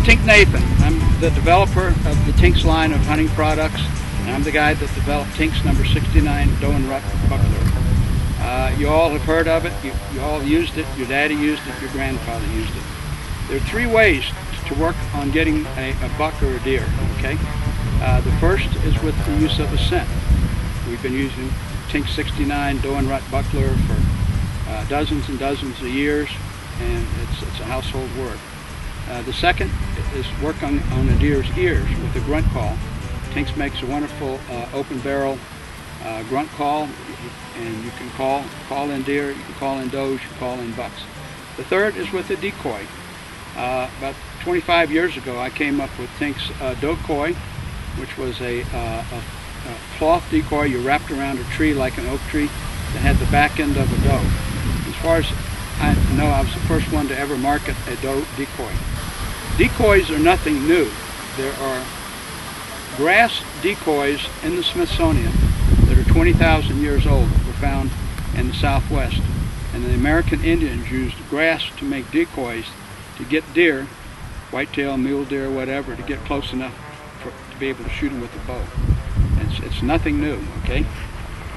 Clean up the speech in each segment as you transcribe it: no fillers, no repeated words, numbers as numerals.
Tink Nathan. I'm the developer of the Tinks line of hunting products, and I'm the guy that developed Tinks number 69 Doe and Rut Buckler. You all have heard of it. You all used it. Your daddy used it. Your grandfather used it. There are three ways to work on getting a buck or a deer. Okay. The first is with the use of a scent. We've been using Tinks 69 Doe and Rut Buckler for dozens and dozens of years, and it's a household word. The second is work on a deer's ears with a grunt call. Tinks makes a wonderful open barrel grunt call, and you can call in deer, you can call in does, you can call in bucks. The third is with a decoy. About 25 years ago I came up with Tinks Decoy, which was a cloth decoy you wrapped around a tree like an oak tree that had the back end of a doe. As far as I know, I was the first one to ever market a doe decoy. Decoys are nothing new. There are grass decoys in the Smithsonian that are 20,000 years old that were found in the Southwest. And the American Indians used grass to make decoys to get deer, whitetail, mule deer, whatever, to get close enough to be able to shoot them with a bow. It's nothing new, okay?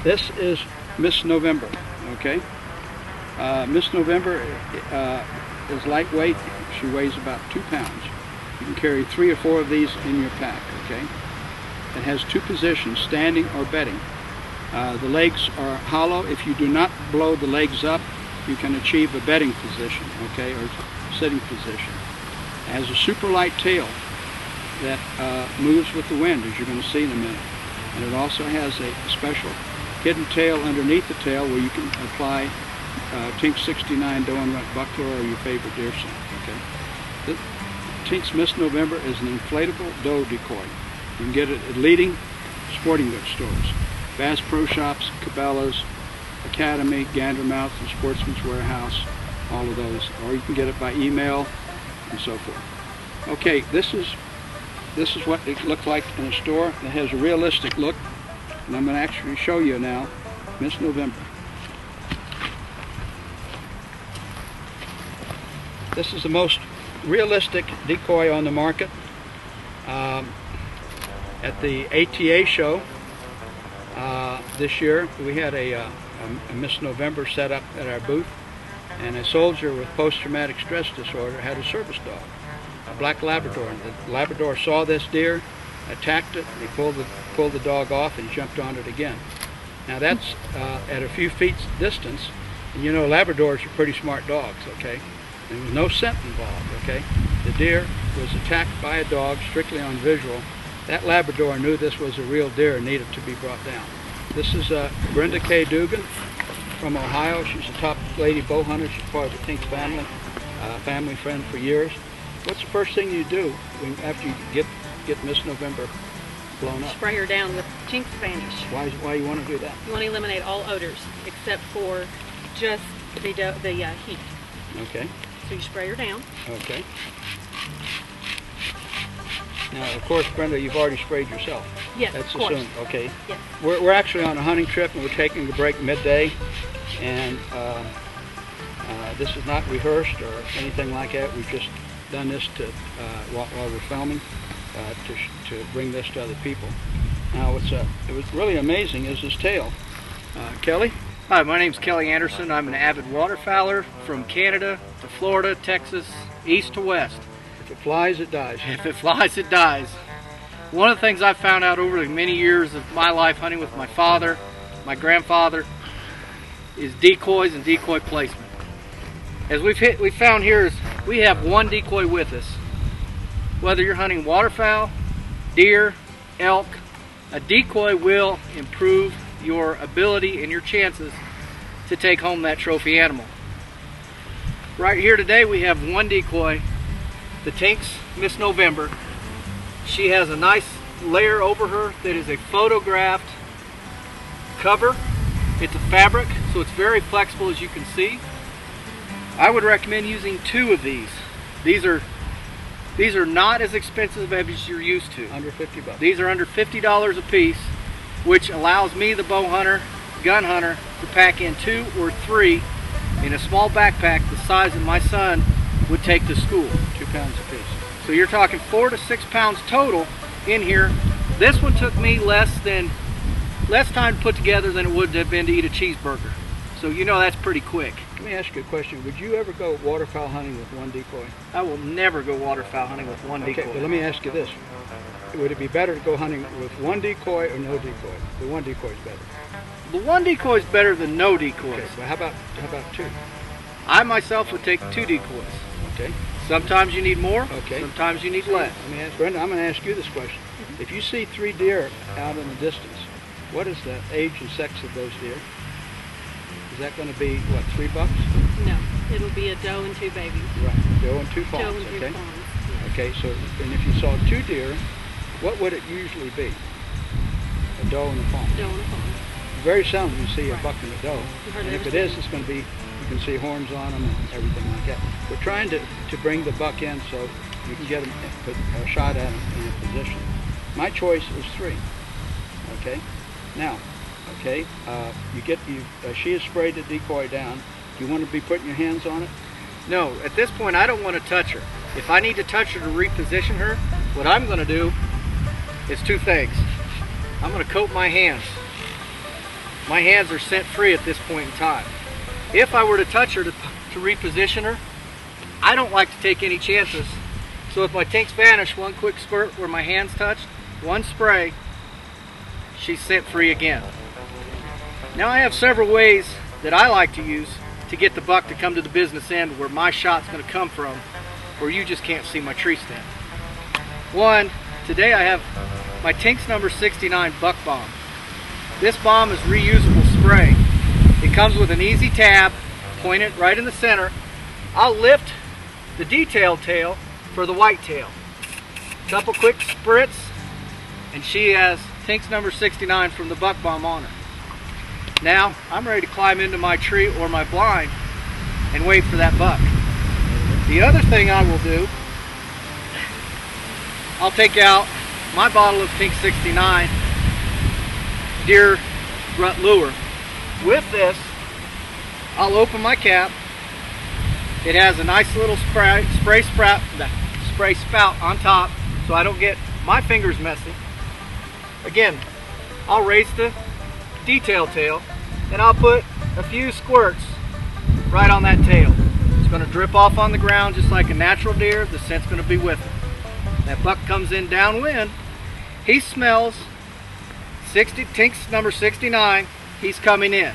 This is Miss November, okay? Miss November is lightweight. She weighs about 2 pounds. You can carry 3 or 4 of these in your pack, okay? It has 2 positions, standing or bedding. The legs are hollow. If you do not blow the legs up, you can achieve a bedding position, okay, or sitting position. It has a super light tail that moves with the wind, as you're going to see in a minute. And it also has a special hidden tail underneath the tail where you can apply Tinks 69 Doe and Rut Buckler or your favorite deer scent. Okay. The Tinks Miss November is an inflatable doe decoy. You can get it at leading sporting goods stores, Bass Pro Shops, Cabela's, Academy, Gandermouth, and Sportsman's Warehouse, all of those. Or you can get it by email and so forth. Okay, this is what it looks like in a store. It has a realistic look, and I'm going to actually show you now Miss November. This is the most realistic decoy on the market. At the ATA show this year, we had a Miss November set up at our booth, and a soldier with post-traumatic stress disorder had a service dog, a black Labrador. And the Labrador saw this deer, attacked it, and he pulled the dog off and jumped on it again. Now that's at a few feet distance, and you know Labradors are pretty smart dogs, okay? There was no scent involved, okay? The deer was attacked by a dog strictly on visual. That Labrador knew this was a real deer and needed to be brought down. This is Brenda K. Dugan from Ohio. She's a top lady bow hunter. She's part of the Tinks family, family friend for years. What's the first thing you do after you get Miss November blown up? Spray her down with Tinks Vanish. Why you want to do that? You want to eliminate all odors except for just the heat. Okay. So you spray her down. Okay. Now, of course, Brenda, you've already sprayed yourself. Yes, that's of course. assumed. Okay. Yes. We're actually on a hunting trip, and we're taking a break midday, and this is not rehearsed or anything like that. We've just done this to while we're filming to bring this to other people. Now, it was really amazing is this tail. Kelly? Hi, my name's Kelly Anderson. I'm an avid waterfowler from Canada to Florida, Texas, east to west. If it flies, it dies. If it flies, it dies. One of the things I've found out over the many years of my life hunting with my father, my grandfather, is decoys and decoy placement. As we found here is we have one decoy with us. Whether you're hunting waterfowl, deer, elk, a decoy will improve your ability and your chances to take home that trophy animal. Right here today we have one decoy, the Tinks Miss November. She has a nice layer over her that is a photographed cover. It's a fabric, so it's very flexible, as you can see. I would recommend using 2 of these. These are not as expensive as you're used to. Under 50 bucks. These are under $50 a piece, which allows me, the bow hunter, gun hunter, to pack in 2 or 3 in a small backpack the size that my son would take to school. 2 pounds a piece. So you're talking 4 to 6 pounds total in here. This one took me less time to put together than it would have been to eat a cheeseburger. So you know that's pretty quick. Let me ask you a question. Would you ever go waterfowl hunting with one decoy? I will never go waterfowl hunting with one decoy. Okay, but let me ask you this. Would it be better to go hunting with one decoy or no decoy? The one decoy is better. The one decoy is better than no decoys. Okay, but how about two? I myself would take 2 decoys. Okay. Sometimes you need more, Okay. sometimes you need less. Let me ask Brenda, I'm going to ask you this question. If you see 3 deer out in the distance, what is the age and sex of those deer? Is that going to be, what, $3? No, it'll be a doe and 2 babies. Right, doe and 2 fawns, Doe and 2 okay? fawns. Yes. Okay, so, and if you saw 2 deer, what would it usually be? A doe and a fawn. Doe and a fawn. Very seldom you see a Right. buck and a doe. And if it is, it's going to be, you can see horns on them and everything like that. We're trying to bring the buck in so you can get him, put a shot at him in a position. My choice is 3. Okay? Now, okay, she has sprayed the decoy down. Do you want to be putting your hands on it? No, at this point I don't want to touch her. If I need to touch her to reposition her, what I'm going to do is 2 things. I'm going to coat my hands. My hands are scent free at this point in time. If I were to touch her to reposition her, I don't like to take any chances. So with my Tinks Vanish, 1 quick squirt where my hands touched, 1 spray, she's scent free again. Now I have several ways that I like to use to get the buck to come to the business end where my shot's going to come from, where you just can't see my tree stand. 1, today I have my Tinks number 69 buck bomb. This bomb is reusable spray. It comes with an easy tab, point it right in the center. I'll lift the detailed tail for the white tail. Couple quick spritz, and she has Tinks number 69 from the buck bomb on her. Now I'm ready to climb into my tree or my blind and wait for that buck. The other thing I will do, I'll take out my bottle of Tinks 69 deer rut lure. With this, I'll open my cap. It has a nice little spray spout on top so I don't get my fingers messy. Again, I'll raise the detail tail and I'll put a few squirts right on that tail. It's going to drip off on the ground just like a natural deer. The scent's going to be with it. That buck comes in downwind. He smells Tinks number 69. He's coming in.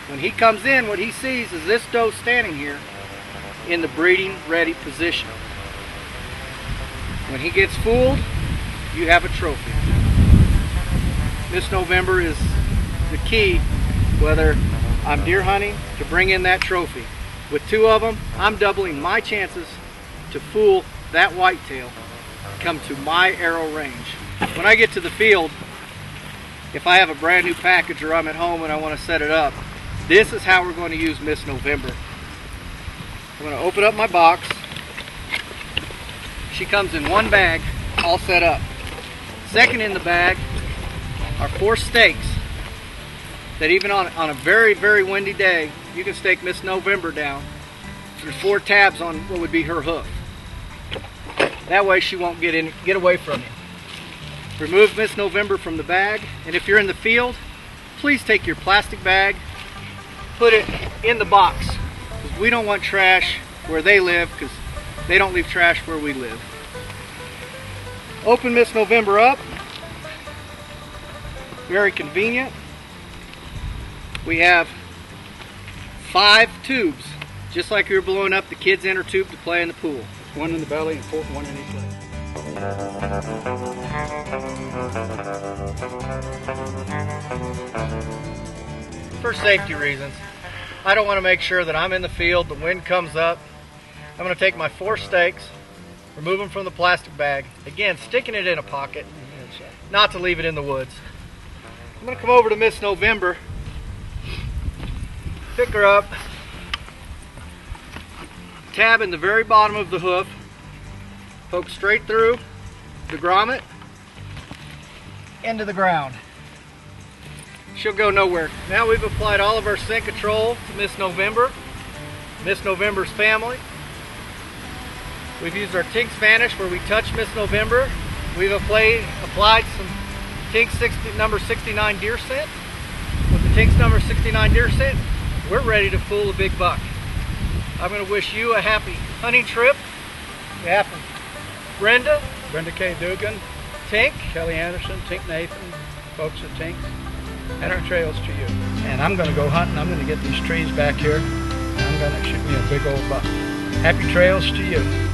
When he comes in, what he sees is this doe standing here in the breeding ready position. When he gets fooled, you have a trophy. This November is the key, whether I'm deer hunting, to bring in that trophy. With 2 of them, I'm doubling my chances to fool that whitetail, come to my arrow range. When I get to the field, if I have a brand new package or I'm at home and I want to set it up, this is how we're going to use Miss November. I'm going to open up my box. She comes in 1 bag, all set up. Second in the bag are 4 stakes that even on a very, very windy day, you can stake Miss November down. There's 4 tabs on what would be her hoof. That way she won't get away from you. Remove Miss November from the bag, and if you're in the field, please take your plastic bag, put it in the box. Because we don't want trash where they live, because they don't leave trash where we live. Open Miss November up. Very convenient. We have 5 tubes, just like we were blowing up the kids' inner tube to play in the pool. 1 in the belly and 1 in each leg. For safety reasons, I don't want to make sure that I'm in the field, the wind comes up. I'm going to take my 4 stakes, remove them from the plastic bag. Again, sticking it in a pocket, not to leave it in the woods. I'm going to come over to Miss November, pick her up, tab in the very bottom of the hoof, poke straight through the grommet into the ground. She'll go nowhere. Now we've applied all of our scent control to Miss November, Miss November's family. We've used our Tinks Vanish where we touch Miss November. We've applied some Tinks number 69 deer scent. With the Tinks number 69 deer scent, we're ready to fool a big buck. I'm going to wish you a happy hunting trip. behalf of Brenda, Brenda K. Dugan, Tink, Kelly Anderson, Tink Nathan, folks at Tinks, and our trails to you. And I'm going to go hunting. I'm going to get these trees back here. I'm going to shoot me a big old buck. Happy trails to you.